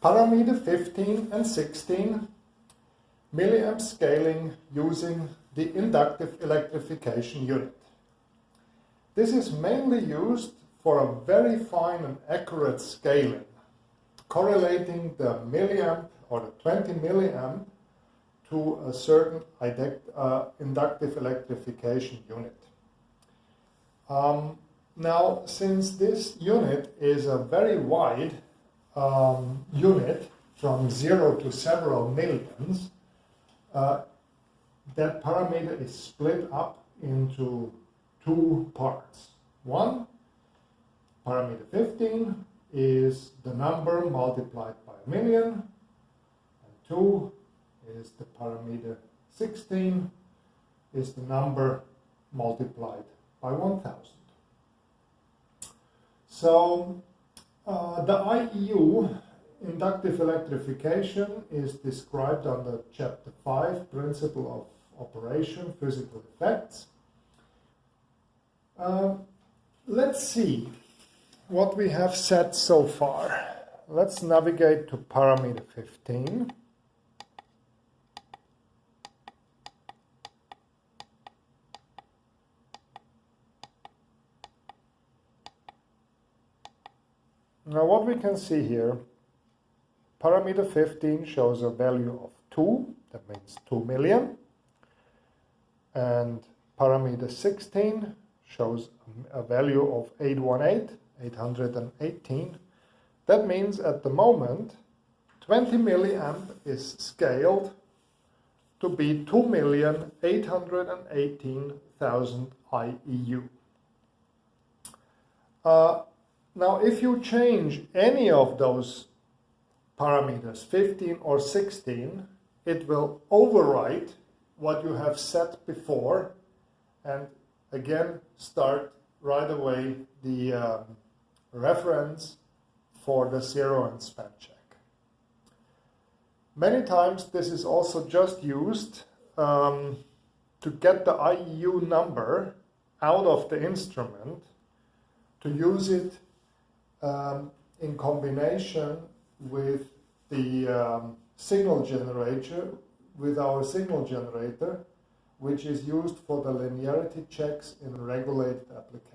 parameter 15 and 16 milliamp scaling using the inductive electrification unit. This is mainly used for a very fine and accurate scaling, correlating the milliamp or the 20 milliamp to a certain inductive electrification unit. Now, since this unit is a very wide unit from 0 to several millions, that parameter is split up into two parts. One, parameter 15, is the number multiplied by a million, and 2 is the parameter 16, is the number multiplied by 1000. So the IEU, inductive electrification, is described under Chapter 5, Principle of Operation, Physical Effects. Let's see what we have set so far. Let's navigate to parameter 15. Now what we can see here, parameter 15 shows a value of 2, that means 2 million, and parameter 16 shows a value of 818. That means at the moment 20 milliamp is scaled to be 2,818,000 IEU. Now if you change any of those parameters, 15 or 16, it will overwrite what you have set before and again start right away the reference for the zero and span check. Many times this is also just used to get the IEU number out of the instrument, to use it in combination with the signal generator, with our signal generator, which is used for the linearity checks in regulated applications.